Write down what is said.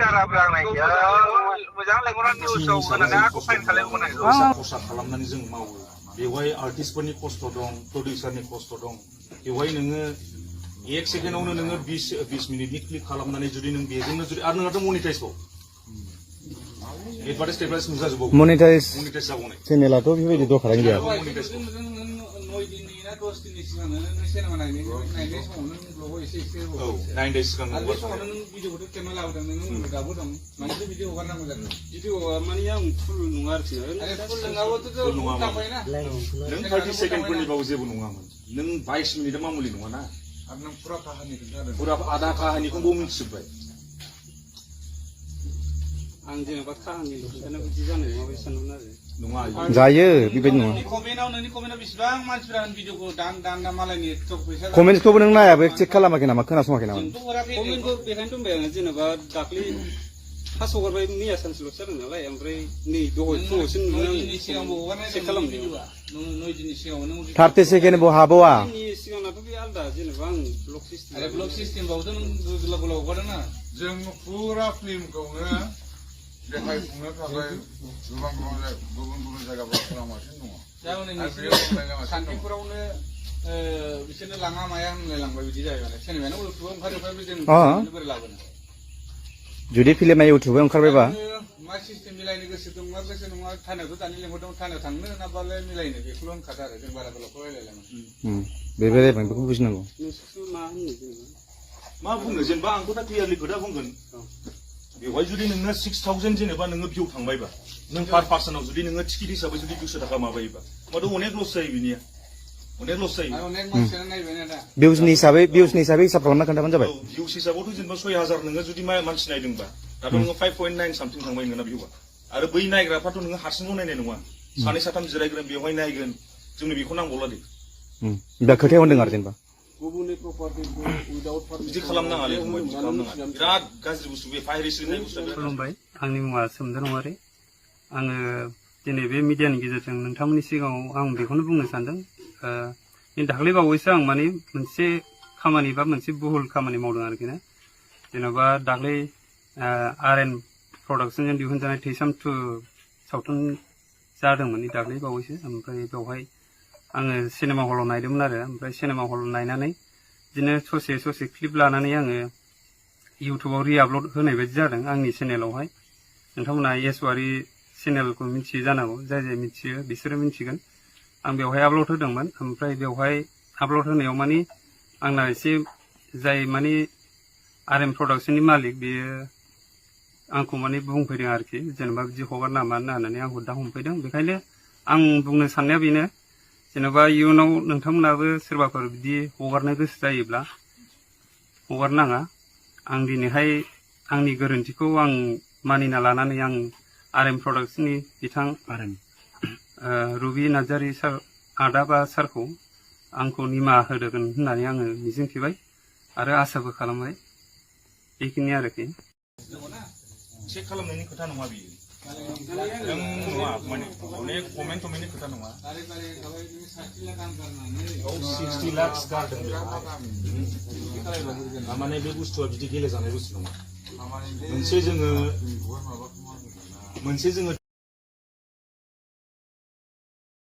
दारा ब्रांनाय गैया मोजां लेंहरनानै निउसाव होनानै आंखौ फाइन खालामगोन खरसा खालामनानै जों मावो बेवहाय आर्टिस्टफोरनि खस्थ' दं प्रडिउसारनि खस्थ' दं बेवहाय नोङो 1 सेकेन्डआवनो नोङो 20 मिनिटनि क्लिक खालामनानै जुदि नों बेजोंनो जुदि आरो नोंहाथ' मनिटाइजबाव एडभार्टाइज नुजाजोबो मनिटाइज जाबावनाय चेनेलाथ' बेबायदि दरखारानो गैया 9 दिननि ना 10 दिननि सिगांनो नों सिनेमा नायनाय समाव नों ब्लगाव एसे औ 9 days सिगां आरो बे समाव नों भिडिअखौथ' खेबना लाबोदों नों दाबो दं मानोथो भिडिअ हगारनांगौ जादों भिडिअआ माने आं फुल नङा आरोखि फुल नङाबाथ' थांबायना नों 30 सेकेन्डफोरनिबाबो जेबो नङामोन नों 22 मिनिटआ मामुलि नङाना आरो नों फुरा काहानि खोन्थादों फुरा आधा काहानिखौबो मिथिजोब्बाय आं जेनेबा काहानि खोन्थानो बिदि जानाय नङा सानदोंमोन आरो नङा जायो बेबायदि नङा नोंनि कमेन्टआव बेसेबां मानसिफोरा भिडिअखौ दान मालायनि फैसा कमेन्टसखौबो नों नायाबो चेक खालामाखै नामा खोनासङाखै नामा कमेन्टखौ बेखायनो दंबाय आङो जेनेबा दाख्लै फार्स्ट हगारबाय मैया सानसेल'सो जादों नालाय ओमफ्राय नै दहाय फुङावसो नुदों चेक खालामदों 9 दिननि सिगाङाव 30 सेकेन्डबो हाबावा सिगांनाथ' बे आलदा जेनेबा आं ब्लग सिस्टेमबावथ' नों गोलाव गोलाव हगारदों ना जों फुरा फिल्मखौनो देखायफुंनो थाखाय गोबां गुबुन जायगाफ्राव खालामगासिनो दङ सान्थिफोरावनो बिसोरनो लाङा माया होनलायलांबाय बिदि जाबाय माने सिनेमायानो इउटुबाव ओंखारजोब्बाय जों बोरै लाबोनो जुदि फिल्मा इउटुबाव ओंखारबायबा मा सिस्टेम मिलायनो गोसो दं मा गोसो नङा थानायावथ' दानि लेंहरदों थानायाव थांनो ना बालाय मिलायनो बेखौल' होनखादों आरो जों बारा गोलावखौ रायलायलाङो बेखौ बुजिनांगौ नोंसोर मा होनो जेनेबा मा बुंनो जेनेबा आंथ' दा क्लियारलि खोथा बुंगोन बेवहाय जुदि नोङो 6000 जेनेबा नोङो भिउ थांबायबा नों पार पार्सनाव जुदि नोङो टिकेट हिसाबै जुदि 200 थाखा माबायोबा होमबाथ' अनेक लस जायो बिनिया अनेक लस जायो अनेक मानसियानो नायबायना दा भिउसनि हिसाबै हिसाब खालामना खोन्थाबानो जाबाय भिउस हिसाबावथ' जेनेबा 6000 नोङो जुदि मानसि नायदोंबा दाथ' नोङो 5.9 सामथिं थांबाय नोंना भिउआ आरो बै नायग्राफ्राथ' नोङो हारसिंल' नायनाय नङा सानै साथाम जिरायगोन बेवहाय नायगोन जोंनो बेखौ नांबावला दे दा खोथाया होनदों आरो जेनेबा गुबुननि प्रपार्टिखौ उइदाउट बिदि खालामनाङालै फंबाय बिदि खालामनाङा बिराद गाज्रि बुस्थु बे भाइरास होनाय बुस्थुआ खुलुमबाय आंनि मुङा सोमदोन औवारि आङो दिनै बे मिडियानि गेजेरजों नोंथांमोननि सिगाङाव आं बेखौनो बुंनो सानदों दाख्लै बावैसो आं माने मोनसे खामानि बा मोनसे बुहुल खामानि मावदों आरोखि ना जेन'बा दाख्लै RN प्रडाक्सनजों दिहुनजानाय थैसाम 2 सावथुन जादोंमोन दाख्लै बावैसो ओमफ्राय बेवहाय आङो सिनेमा हलाव नायदोंमोन आरो ओमफ्राय सिनेमा हलाव नायनानै बिदिनो ससे क्लिप लानानै आङो इउटुबाव रिआपलड होनाय बायदि जादों आंनि चेनेलावहाय नोंथांमोना येसवारि चेनेलखौ मिथियो जानांगौ जाय मिथियो बिसोरो मिथिगोन आं बेवहाय आपलड होदोंमोन ओमफ्राय बेवहाय आपलड होनायाव माने आंना एसे जाय माने RM प्रडाक्सननि मालिक बेयो आंखौ माने बुंफैदों आरोखि जेनेबा बिदि हगार नामा होननानै आंखौ दा हमफैदों बेखायनो आं बुंनो साननाया बेनो जेनेबा इयुनाव नोंथांमोनाबो सोरबाफोर बिदि हगारनो गोसो जायोब्ला हगारनाङा आं दिनैहाय आंनि गोरोन्थिखौ आं मानिना लानानै आं RM प्रडाक्सननि बिथां रुबि नार्जारि सार आदा बा सारखौ आंखौ निमाहा होदोगोन होननानै आङो मिजिंथिबाय आरो आसाबो खालामबाय बेखिनि आरोखि चेक खालामनायनि खोथा नङा बियो नों नङा माने अनेक कमेन्टनि खोथा नङा 60 लाख गारदों माने बे बुस्थुआ बिदि गेलेजानाय बुस्थु नङा मोनसे जोङो